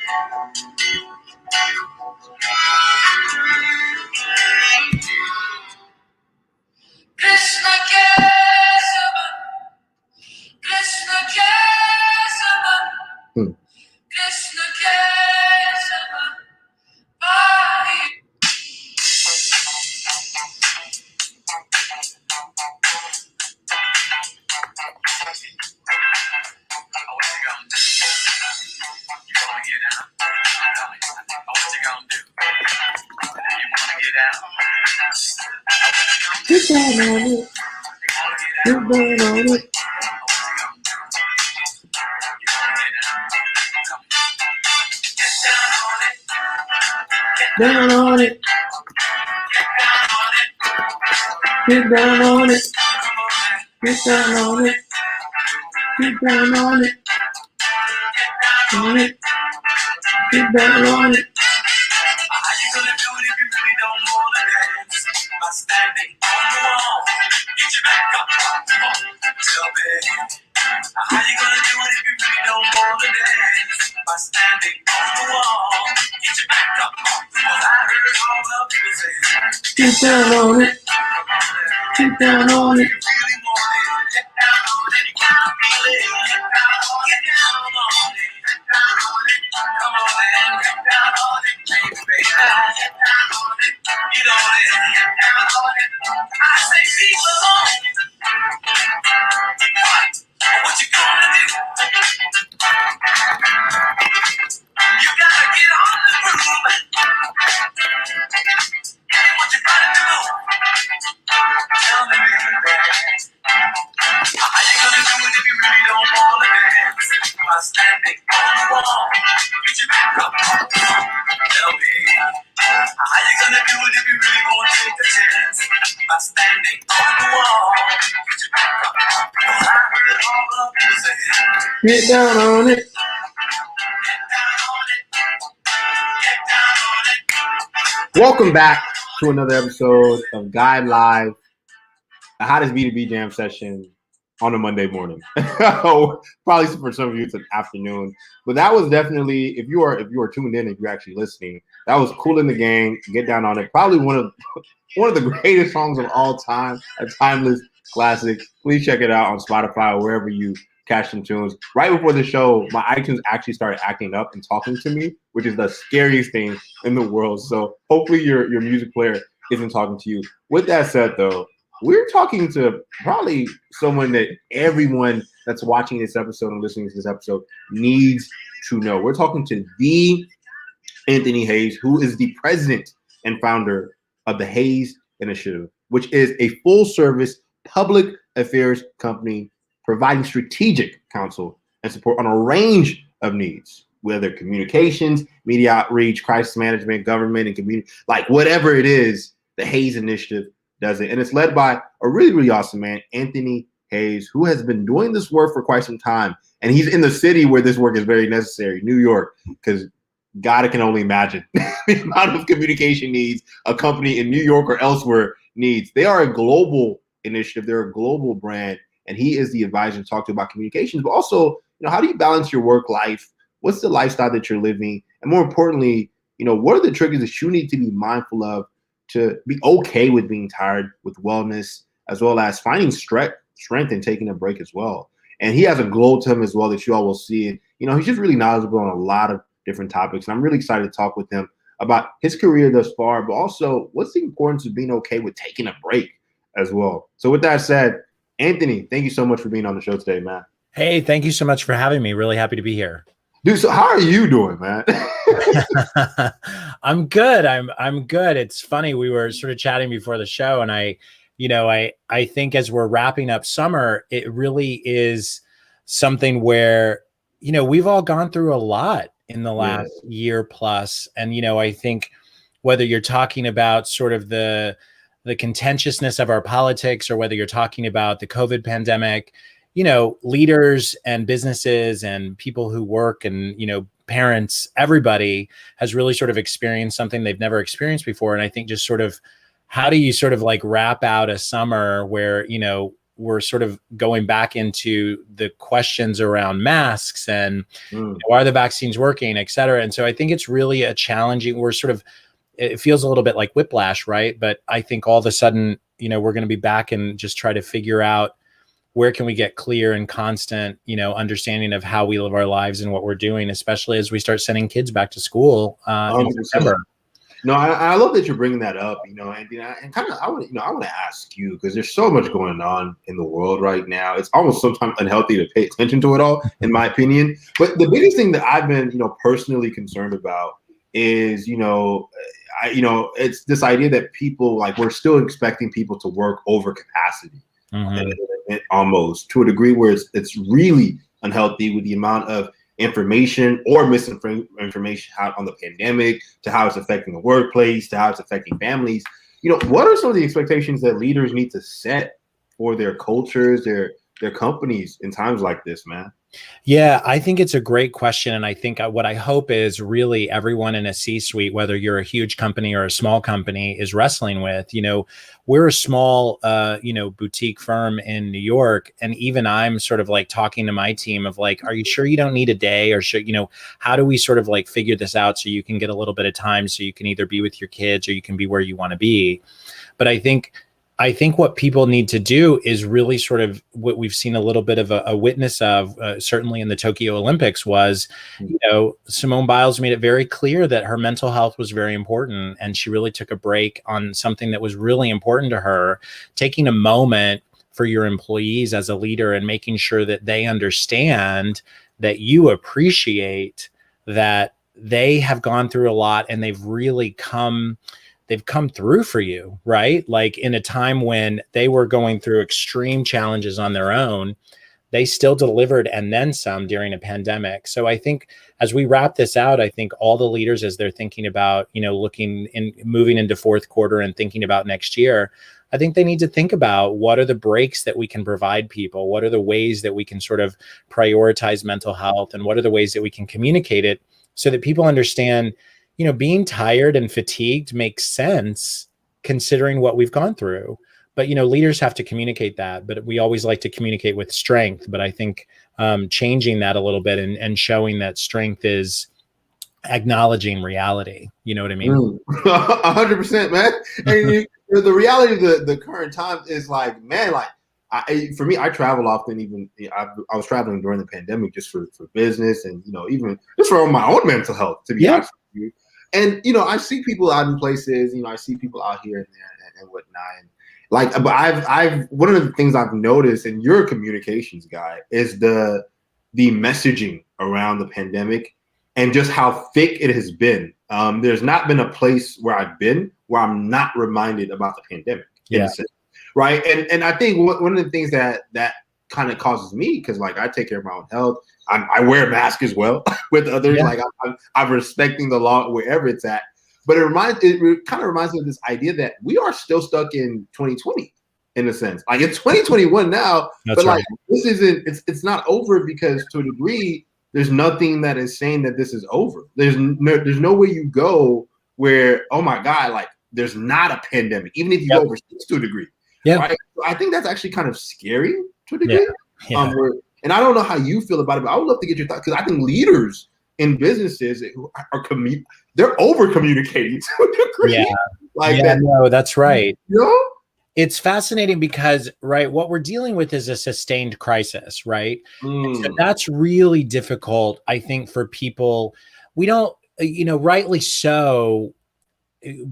Krishna Kesava, Krishna Kesava, Krishna Kesava, Bari. Get down on it. Get down on it. Down on it. Get down on it. Get down on it. Get down on it. On it. Get down on it. How you gonna do it if you really don't wanna dance? By standing on the wall, get your back up, come on, tell me. How you gonna do it if you really don't wanna dance? By standing on the wall, get your back up, come on. I heard all the people say, get down on it. Get down on it. you really want it, get down on it, you gotta feel it, get down on it, get down on it, get down on it, come on man, get down on it, baby, get down on it, get on it, get down on it. I say people on it. What you gonna do? You gotta get on the groove. What you gonna do? Tell me, baby. How you gonna do it if you really don't wanna dance? By standing on the wall, get your back up. Tell me. How you gonna do it if you really wanna take a chance? By standing on the wall, get your back up. I heard all the people say, Get down on it. get down on it. Get down on it. Welcome back to another episode of Guide Live, the hottest B2B jam session on a Monday morning. Probably for some of you it's an afternoon, but that was definitely, if you are tuned in, if you're actually listening, that was Cool in the Gang. Get down on it. Probably one of the greatest songs of all time, a timeless classic. Please check it out on Spotify or wherever you catch some tunes. Right before the show, my iTunes actually started acting up and talking to me, which is the scariest thing in the world. So hopefully your music player isn't talking to you. With that said, though, we're talking to probably someone that everyone that's watching this episode and listening to this episode needs to know. We're talking to the Anthony Hayes, who is the president and founder of the Hayes Initiative, which is a full-service public affairs company providing strategic counsel and support on a range of needs, whether communications, media outreach, crisis management, government, and community, like whatever it is, the Hayes Initiative does it. And it's led by a really, really awesome man, Anthony Hayes, who has been doing this work for quite some time. And he's in the city where this work is very necessary, New York, because God can only imagine the amount of communication needs a company in New York or elsewhere needs. They are a global initiative. They're a global brand. And he is the advisor to talk to about communications, but also, how do you balance your work life? What's the lifestyle that you're living? And more importantly, what are the triggers that you need to be mindful of to be okay with being tired, with wellness, as well as finding strength and taking a break as well. And he has a glow to him as well that you all will see. And, he's just really knowledgeable on a lot of different topics. And I'm really excited to talk with him about his career thus far, but also what's the importance of being okay with taking a break as well. So with that said, Anthony, thank you so much for being on the show today, man. Hey, thank you so much for having me. Really happy to be here. Dude, so how are you doing, man? I'm good. I'm good. It's funny. We were sort of chatting before the show, and I think as we're wrapping up summer, it really is something where, we've all gone through a lot in the last year plus. And, I think whether you're talking about sort of the contentiousness of our politics, or whether you're talking about the COVID pandemic, leaders and businesses and people who work and, parents, everybody has really sort of experienced something they've never experienced before. And I think just sort of, how do you sort of like wrap out a summer where, we're sort of going back into the questions around masks and are the vaccines working, et cetera. And so I think it's really a challenging, it feels a little bit like whiplash, right? But I think all of a sudden, we're going to be back and just try to figure out where can we get clear and constant, understanding of how we live our lives and what we're doing, especially as we start sending kids back to school in September. No, I love that you're bringing that up, Andy, and kind of I want to ask you, because there's so much going on in the world right now. It's almost sometimes unhealthy to pay attention to it all, in my opinion. But the biggest thing that I've been, personally concerned about is, it's this idea that people, like, we're still expecting people to work over capacity, almost to a degree where it's really unhealthy with the amount of information or misinformation out on the pandemic, to how it's affecting the workplace, to how it's affecting families. What are some of the expectations that leaders need to set for their cultures, their companies in times like this, man? Yeah, I think it's a great question. And I think what I hope is really everyone in a C-suite, whether you're a huge company or a small company, is wrestling with, we're a small, boutique firm in New York. And even I'm sort of like talking to my team of like, are you sure you don't need a day, or how do we sort of like figure this out so you can get a little bit of time so you can either be with your kids or you can be where you want to be. But I think what people need to do is really sort of what we've seen a little bit of a witness of, certainly in the Tokyo Olympics, was, Simone Biles made it very clear that her mental health was very important. And she really took a break on something that was really important to her, taking a moment for your employees as a leader and making sure that they understand that you appreciate that they have gone through a lot and they've come through for you, right? Like in a time when they were going through extreme challenges on their own, they still delivered and then some during a pandemic. So I think as we wrap this out, I think all the leaders, as they're thinking about, looking and moving into fourth quarter and thinking about next year, I think they need to think about what are the breaks that we can provide people? What are the ways that we can sort of prioritize mental health? And what are the ways that we can communicate it so that people understand, being tired and fatigued makes sense considering what we've gone through. But, leaders have to communicate that, but we always like to communicate with strength. But I think changing that a little bit and showing that strength is acknowledging reality. You know what I mean? 100%, man. And the reality of the current time is like, man, like, for me, I travel often. Even I was traveling during the pandemic just for business and, even just for my own mental health, to be honest with you. And, I see people out in places, I see people out here and there and whatnot. And like, but I've one of the things I've noticed, and you're a communications guy, is the messaging around the pandemic and just how thick it has been. There's not been a place where I've been where I'm not reminded about the pandemic. Yeah. Right. And I think one of the things that kind of causes me, because like I take care of my own health, I wear a mask as well with others. Like I'm respecting the law wherever it's at. But it kind of reminds me of this idea that we are still stuck in 2020 in a sense. Like it's 2021 now, That's but right. like this isn't. It's not over, because to a degree, there's nothing that is saying that this is over. There's no way you go where, oh my God, like there's not a pandemic, even if you go overseas to a degree. Yeah. Right? So I think that's actually kind of scary to a degree. Yeah. And I don't know how you feel about it, but I would love to get your thoughts, because I think leaders in businesses who are they're over communicating to a degree. Yeah. Like that. No, that's right. It's fascinating because, right, what we're dealing with is a sustained crisis, right? So that's really difficult, I think, for people. We don't, rightly so,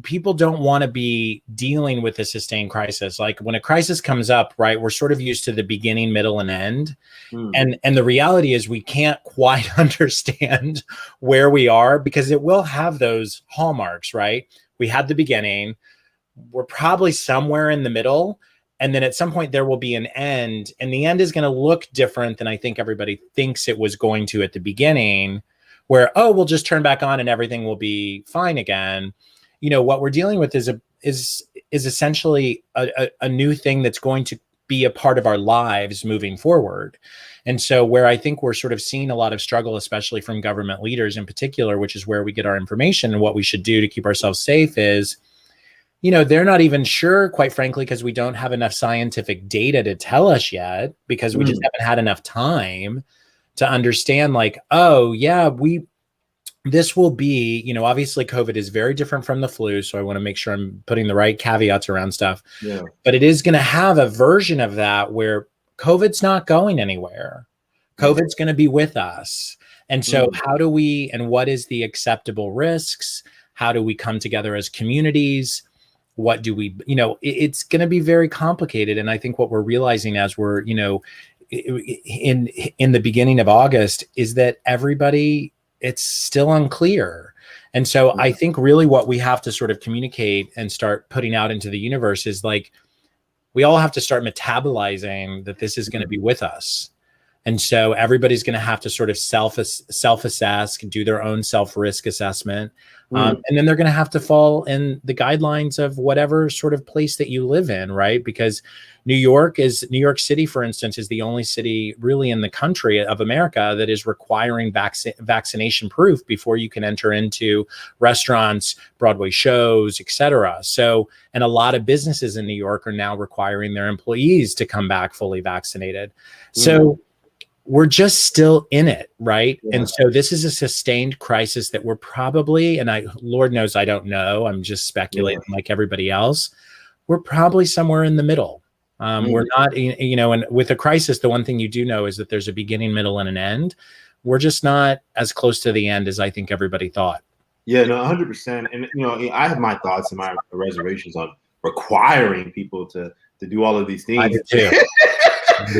people don't want to be dealing with a sustained crisis. Like when a crisis comes up, right, we're sort of used to the beginning, middle, and end. And the reality is we can't quite understand where we are, because it will have those hallmarks, right? We had the beginning, we're probably somewhere in the middle, and then at some point there will be an end, and the end is going to look different than I think everybody thinks it was going to at the beginning, where, oh, we'll just turn back on and everything will be fine again. What we're dealing with is essentially a new thing that's going to be a part of our lives moving forward. And so where I think we're sort of seeing a lot of struggle, especially from government leaders in particular, which is where we get our information and what we should do to keep ourselves safe, is, they're not even sure, quite frankly, because we don't have enough scientific data to tell us yet, because we just haven't had enough time to understand, like, oh yeah, this will be, obviously COVID is very different from the flu. So I want to make sure I'm putting the right caveats around stuff. Yeah. But it is going to have a version of that where COVID's not going anywhere. COVID's going to be with us. And so how do we, and what is the acceptable risks? How do we come together as communities? What do we, it's going to be very complicated. And I think what we're realizing as we're, in the beginning of August is that everybody, it's still unclear. And so I think really what we have to sort of communicate and start putting out into the universe is like, we all have to start metabolizing that this is going to be with us. And so everybody's going to have to sort of self-assess, do their own self-risk assessment. And then they're going to have to fall in the guidelines of whatever sort of place that you live in, right? Because New York City, for instance, is the only city really in the country of America that is requiring vaccination proof before you can enter into restaurants, Broadway shows, etc. So, and a lot of businesses in New York are now requiring their employees to come back fully vaccinated. So we're just still in it, right? Yeah. And so this is a sustained crisis that we're probably, and Lord knows I don't know, I'm just speculating like everybody else, we're probably somewhere in the middle. We're not, and with a crisis, the one thing you do know is that there's a beginning, middle, and an end. We're just not as close to the end as I think everybody thought. Yeah, no, 100%. And, I have my thoughts and my reservations on requiring people to do all of these things. I do too.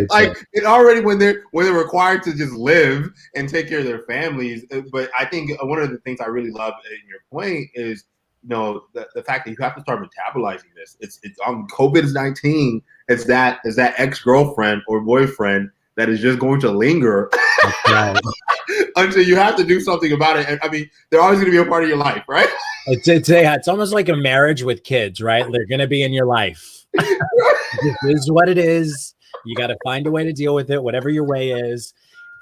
Like it already when they're required to just live and take care of their families. But I think one of the things I really love in your point is, the fact that you have to start metabolizing this. It's on COVID-19. It's that ex-girlfriend or boyfriend that is just going to linger until you have to do something about it. And I mean, they're always going to be a part of your life, right? It's almost like a marriage with kids, right? They're going to be in your life. This is what it is. You got to find a way to deal with it, whatever your way is.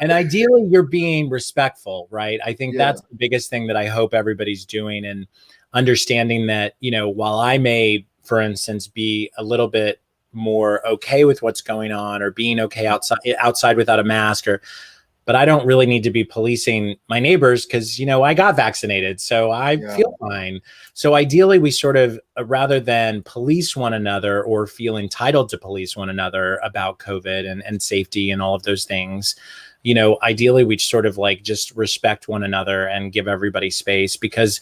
And ideally, you're being respectful, right? I think that's the biggest thing that I hope everybody's doing, and understanding that, while I may, for instance, be a little bit more okay with what's going on, or being okay outside without a mask, but I don't really need to be policing my neighbors because, I got vaccinated, so I feel fine. So ideally, we sort of, rather than police one another or feel entitled to police one another about COVID and safety and all of those things, ideally, we sort of like just respect one another and give everybody space. Because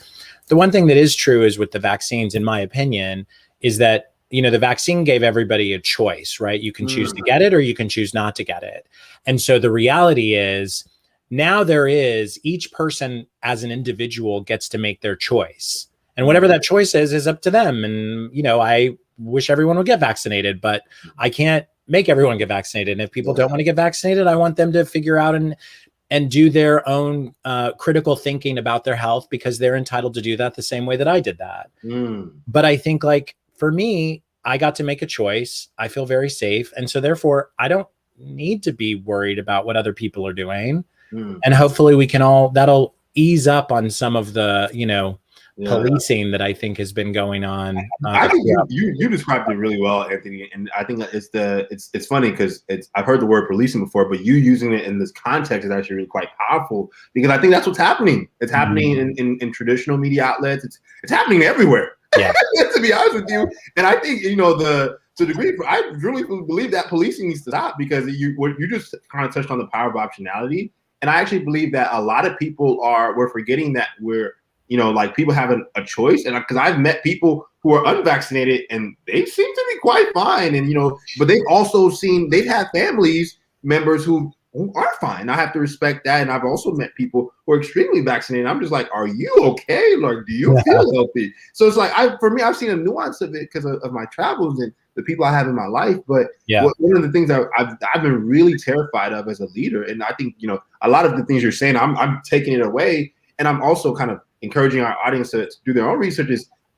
the one thing that is true is with the vaccines, in my opinion, is that the vaccine gave everybody a choice, right? You can choose to get it or you can choose not to get it. And so the reality is now each person as an individual gets to make their choice. And whatever that choice is up to them. And, I wish everyone would get vaccinated, but I can't make everyone get vaccinated. And if people don't want to get vaccinated, I want them to figure out and do their own critical thinking about their health, because they're entitled to do that the same way that I did that. But I think, like, for me, I got to make a choice. I feel very safe. And so therefore, I don't need to be worried about what other people are doing. And hopefully we can that'll ease up on some of the, policing that I think has been going on. I think you described it really well, Anthony. And I think that it's funny because I've heard the word policing before, but you using it in this context is actually really quite powerful, because I think that's what's happening. It's happening in traditional media outlets. It's happening everywhere. Yeah. To be honest with you. And I think, to the degree, I really believe that policing needs to stop, because you just kind of touched on the power of optionality. And I actually believe that a lot of people we're forgetting that we're, like, people have a choice. And because I've met people who are unvaccinated and they seem to be quite fine. And, but they've had families members who are fine. I have to respect that. And I've also met people who are extremely vaccinated. I'm just like, are you okay? Like, do you feel healthy? So it's like, for me, I've seen a nuance of it because of my travels and the people I have in my life. But one of the things that I've been really terrified of as a leader, and I think, a lot of the things you're saying, I'm taking it away. And I'm also kind of encouraging our audience to do their own research.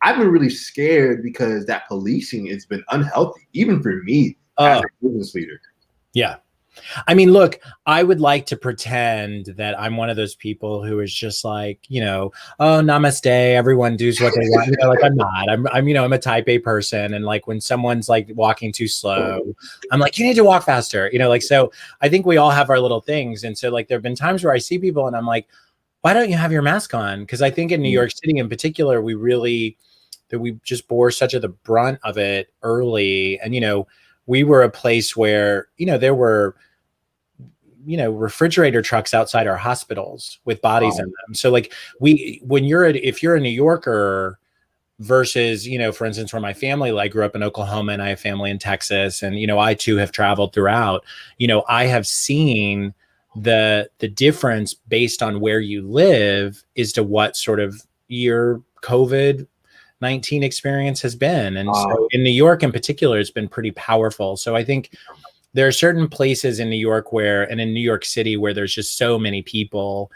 I've been really scared because that policing has been unhealthy, even for me as a business leader. Yeah. I mean, look, I would like to pretend that I'm one of those people who is just like, oh, namaste, everyone does what they want. Like I'm not. I'm a type A person. And like when someone's like walking too slow, I'm like, you need to walk faster. So I think we all have our little things. And so like there have been times where I see people and I'm like, why don't you have your mask on? Because I think in New York City in particular, we just bore such of the brunt of it early. And, we were a place where, there were, refrigerator trucks outside our hospitals with bodies in them. So like if you're a New Yorker versus, for instance, where my family, I grew up in Oklahoma and I have family in Texas. And, I too have traveled throughout, I have seen the difference based on where you live as to what sort of your COVID-19 experience has been. And so in New York in particular, it's been pretty powerful. So I think there are certain places in New York and in New York City where there's just so many people,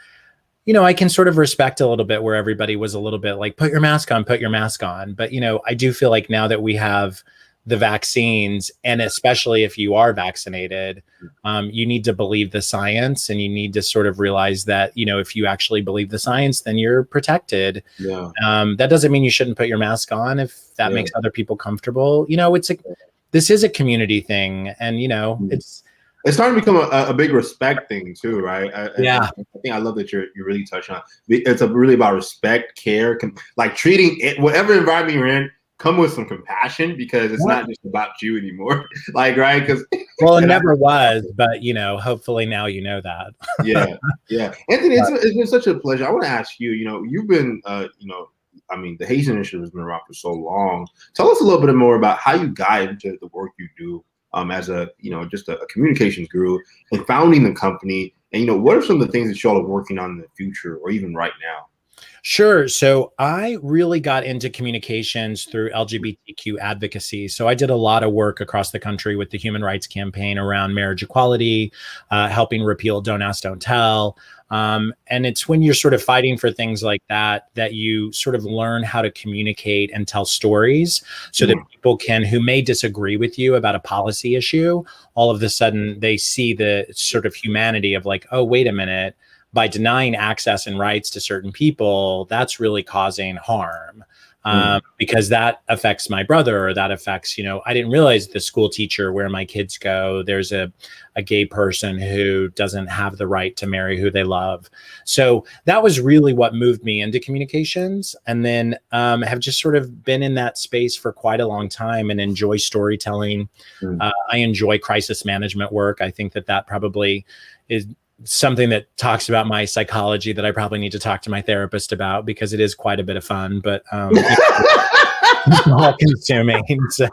I can sort of respect a little bit where everybody was a little bit like, put your mask on. But, I do feel like now that we have the vaccines, and especially if you are vaccinated, you need to believe the science, and you need to sort of realize that, if you actually believe the science, then you're protected. Yeah. That doesn't mean you shouldn't put your mask on if that makes other people comfortable. This is a community thing, and it's starting to become a big respect thing too, right? I think I love that you're really touching on. It's really about respect, care, like treating it, whatever environment you're in, come with some compassion, because it's not just about you anymore. Like, right? Because it never was, but hopefully now you know that. yeah. Anthony, it's been such a pleasure. I want to ask you. You've been, the Haitian Initiative has been around for so long. Tell us a little bit more about how you guide into the work you do as just a communications guru and founding the company. And, what are some of the things that y'all are working on in the future or even right now? Sure. So I really got into communications through LGBTQ advocacy. So I did a lot of work across the country with the Human Rights Campaign around marriage equality, helping repeal Don't Ask, Don't Tell. And it's when you're sort of fighting for things like that you sort of learn how to communicate and tell stories so that people who may disagree with you about a policy issue, all of a sudden they see the sort of humanity of like, oh, wait a minute. By denying access and rights to certain people, that's really causing harm because that affects my brother, or that affects, I didn't realize the school teacher where my kids go, there's a gay person who doesn't have the right to marry who they love. So that was really what moved me into communications, and then have just sort of been in that space for quite a long time and enjoy storytelling. I enjoy crisis management work. I think that probably is something that talks about my psychology that I probably need to talk to my therapist about, because it is quite a bit of fun, but all consuming. So,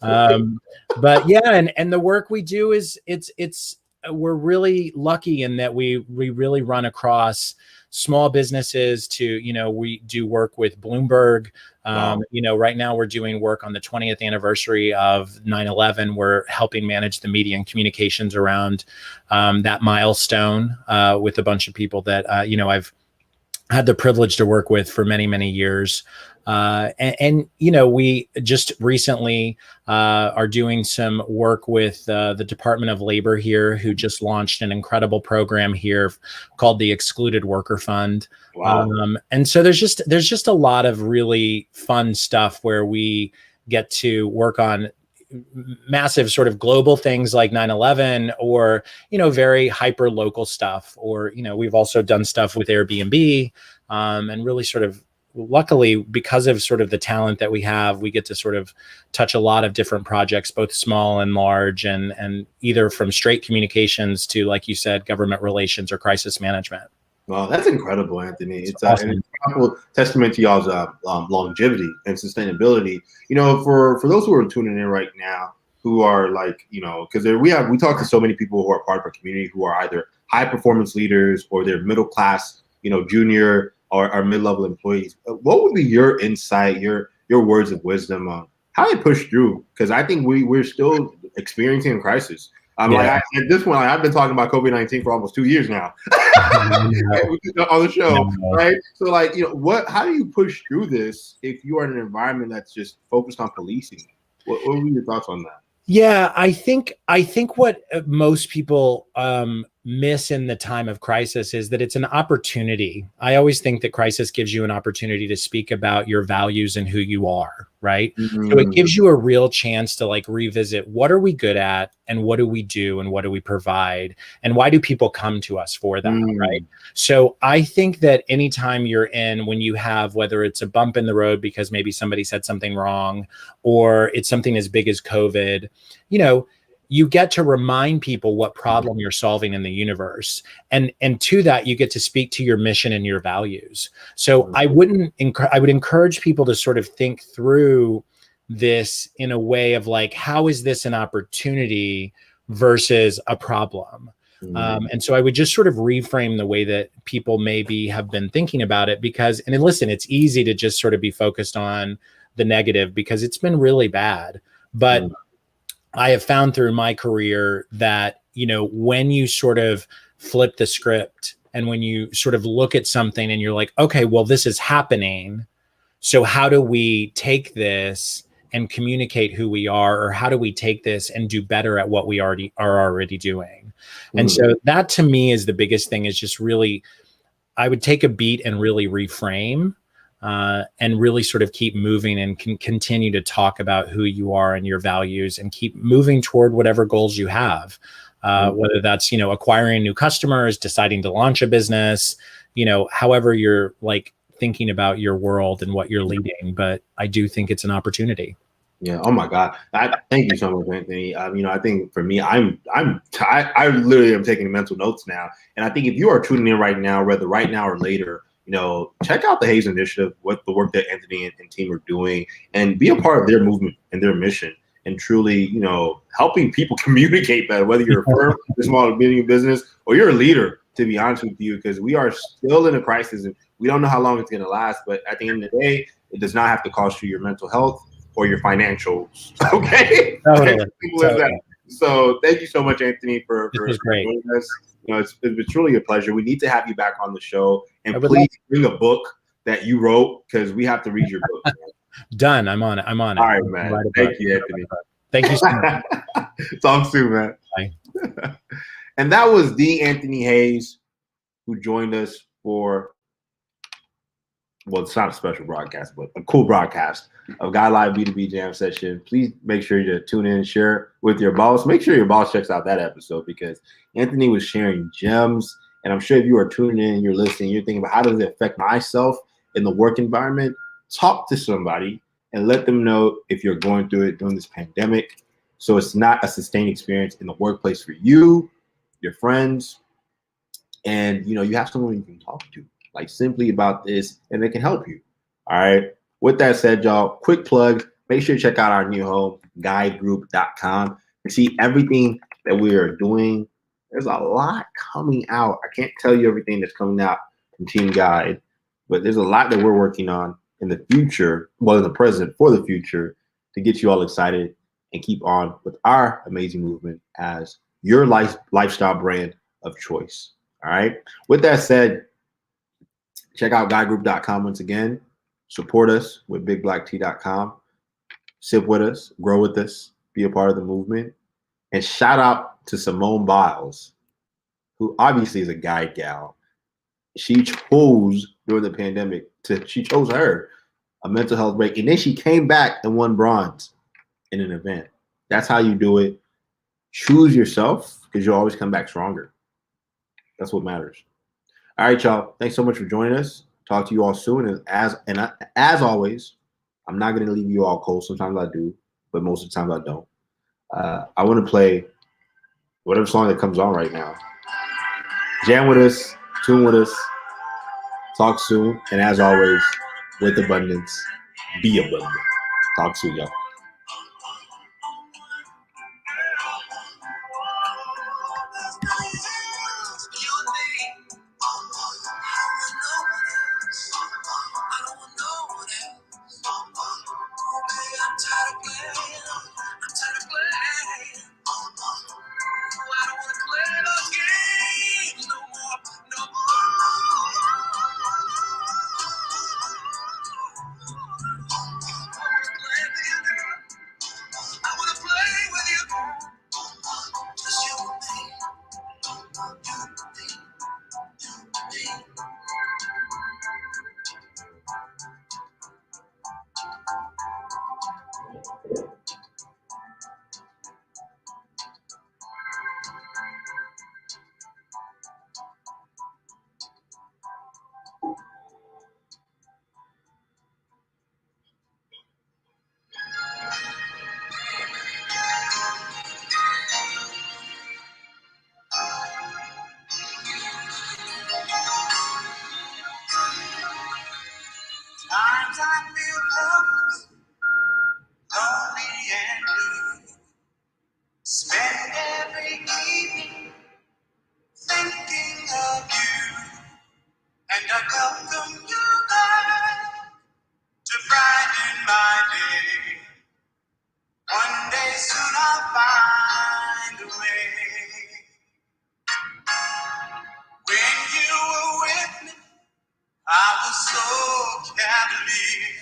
but yeah, and the work we do is we're really lucky in that we really run across small businesses to, we do work with Bloomberg. Wow. Right now we're doing work on the 20th anniversary of 9/11. We're helping manage the media and communications around that milestone with a bunch of people that, I've had the privilege to work with for many, many years. And we just recently are doing some work with the Department of Labor here, who just launched an incredible program here called the Excluded Worker Fund. Wow. And so there's just a lot of really fun stuff where we get to work on massive sort of global things like 9/11, or, very hyper local stuff, or, we've also done stuff with Airbnb, and really sort of, luckily, because of sort of the talent that we have, we get to sort of touch a lot of different projects, both small and large, and either from straight communications to, like you said, government relations or crisis management. Well, that's incredible, Anthony. It's awesome. an incredible testament to y'all's longevity and sustainability. For those who are tuning in right now, who are like, because we talk to so many people who are part of our community who are either high performance leaders or they're middle class, junior or mid-level employees. What would be your insight, your words of wisdom on how to push through? Because I think we're still experiencing a crisis. At this point, I've been talking about COVID-19 for almost 2 years now on the show, right? So, how do you push through this if you are in an environment that's just focused on policing? What were your thoughts on that? Yeah, I think what most people miss in the time of crisis is that it's an opportunity. I always think that crisis gives you an opportunity to speak about your values and who you are, right? So it gives you a real chance to like revisit what are we good at and what do we do and what do we provide and why do people come to us for that, right? So I think that anytime you're in, when you have, whether it's a bump in the road because maybe somebody said something wrong or it's something as big as COVID, you know, you get to remind people what problem you're solving in the universe. And to that, you get to speak to your mission and your values. So I would encourage people to sort of think through this in a way of like, how is this an opportunity versus a problem? And so I would just sort of reframe the way that people maybe have been thinking about it because, and then listen, it's easy to just sort of be focused on the negative because it's been really bad. But I have found through my career that, you know, when you sort of flip the script and when you sort of look at something and you're like, okay, well, this is happening. So how do we take this and communicate who we are, or how do we take this and do better at what we are already doing? And so that to me is the biggest thing, is just really, I would take a beat and really reframe and really sort of keep moving and can continue to talk about who you are and your values and keep moving toward whatever goals you have, whether that's, you know, acquiring new customers, deciding to launch a business, you know, however you're like thinking about your world and what you're leading. But I do think it's an opportunity. Yeah. Oh my God. Thank you so much, Anthony. You know, I think for me, I literally am taking mental notes now. And I think if you are tuning in right now, whether right now or later, you know, check out the Hayes Initiative, what the work that Anthony and team are doing, and be a part of their movement and their mission, and truly, you know, helping people communicate better, whether you're a firm, a small medium business, or you're a leader, to be honest with you, because we are still in a crisis and we don't know how long it's going to last. But at the end of the day, it does not have to cost you your mental health or your financials. Okay. Totally. So thank you so much, Anthony, for great. joining us. You know, it's truly a pleasure. We need to have you back on the show, and would please bring a book that you wrote because we have to read your book. Done. I'm on it. All right, man. Thank you, Anthony. Thank you so much. Talk soon, man. Bye. And that was the Anthony Hayes, who joined us for, well, it's not a special broadcast, but a cool broadcast of Guy Live B2B Jam Session. Please make sure to tune in and share with your boss. Make sure your boss checks out that episode because Anthony was sharing gems. And I'm sure if you are tuning in, you're listening, you're thinking about how does it affect myself in the work environment? Talk to somebody and let them know if you're going through it during this pandemic. So it's not a sustained experience in the workplace for you, your friends, and you know, you have someone you can talk to, like simply about this, and they can help you. All right. With that said, y'all, quick plug. Make sure you check out our new home, guidegroup.com, to see everything that we are doing. There's a lot coming out. I can't tell you everything that's coming out from Team Guide, but there's a lot that we're working on in the future, well, in the present for the future, to get you all excited and keep on with our amazing movement as your lifestyle brand of choice. All right. With that said, check out guidegroup.com once again. Support us with bigblacktea.com. Sip with us, grow with us, be a part of the movement. And shout out to Simone Biles, who obviously is a guide gal. She chose during the pandemic she chose her a mental health break. And then she came back and won bronze in an event. That's how you do it. Choose yourself because you'll always come back stronger. That's what matters. All right, y'all. Thanks so much for joining us. Talk to you all soon. And as always, I'm not going to leave you all cold. Sometimes I do, but most of the time I don't. I want to play whatever song that comes on right now. Jam with us, tune with us, talk soon. And as always, with abundance, be abundant. Talk soon, y'all. so cavalier.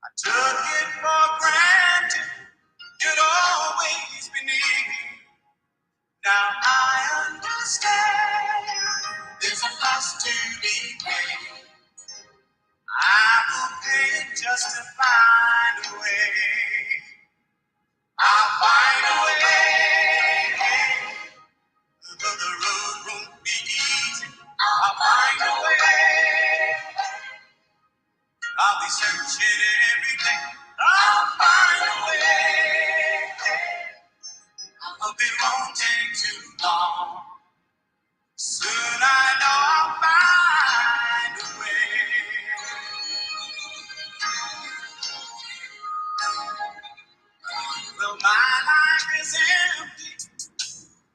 I took it for granted you'd always be near. Now I understand there's a cost to be paid. I will pay it just to find a way. I'll find a way. Though the road won't be easy, I'll find a way. I'll be searching every day. I'll find a way. I hope it won't take too long. Soon I know I'll find a way. Well, my life is empty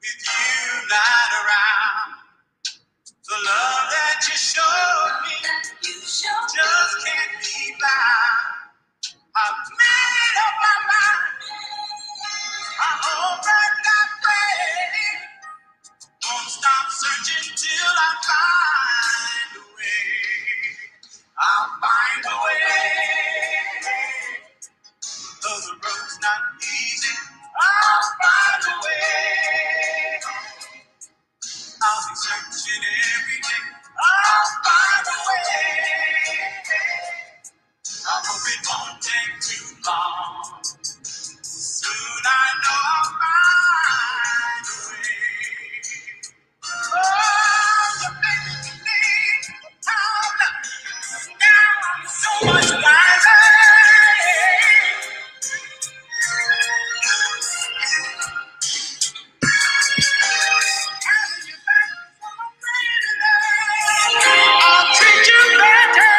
with you not around. The love that you showed me just can't be found. I've made up my mind. I hope that I pray. Won't stop searching till I find a way. I'll find a way. Though the road's not easy, I'll find a way. I'll be searching every day. I'll find a way. I hope it won't take too long. Soon I know I'll find a way. Oh, you made me a town. Now I'm so much wiser. I'll treat you better.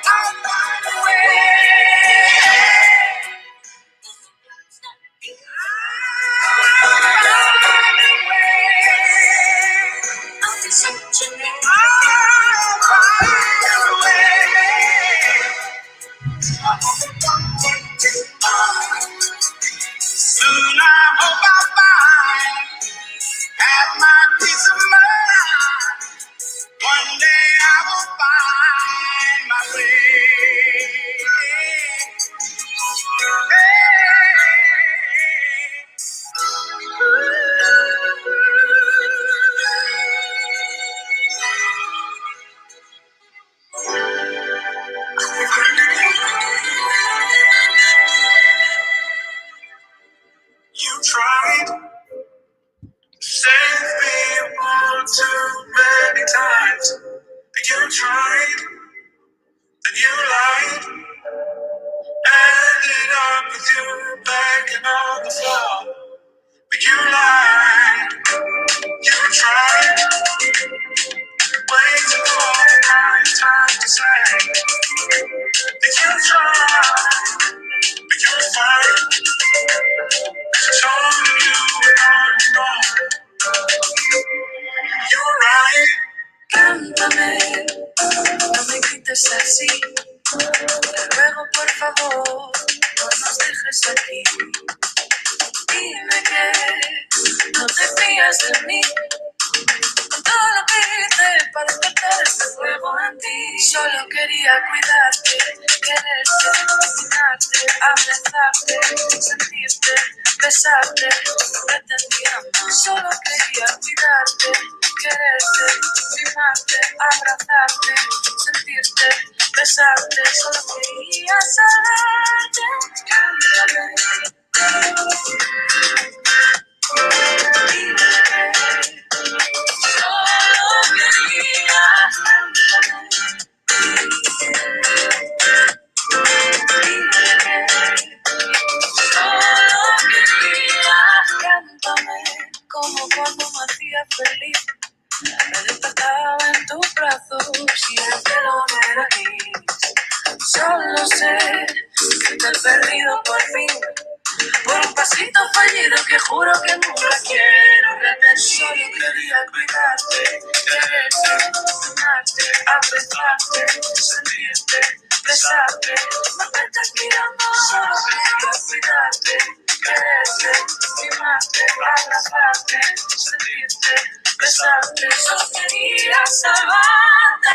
I'll find a way. Soon I hope I'll find, have my peace of mind. One day I will find my way. You tried to save me one too many times. You tried, then you lied. Ended up with you begging on the floor. But you lied. You tried, waiting for the right time to say that you tried, but you were fine. She told you were on your own. You were right. Cántame, no me grites así. Te ruego por favor, no nos dejes aquí. Dime que no te fías de mí. Con todo lo que hice para despertar este fuego en ti. Solo quería cuidarte, quererte, imaginarte, abrazarte, sentirte, besarte. No pretendía más. Solo quería cuidarte, quererte, mimarte, abrazarte, sentirte, besarte. Solo quería saberte, cámbiame. Como cuando me hacía feliz, me despertaba en tus brazos Si el cielo no era gris, solo sé que te he perdido por fin. Por un pasito fallido que juro que nunca quiero repetir. Solo quería cuidarte, quererte, amarte, abrazarte, sentirte, besarte. No me estás mirando, solo quería cuidarte, quererte, mimarte, abrazarte, sentirte, besarte. Solo quería salvarte.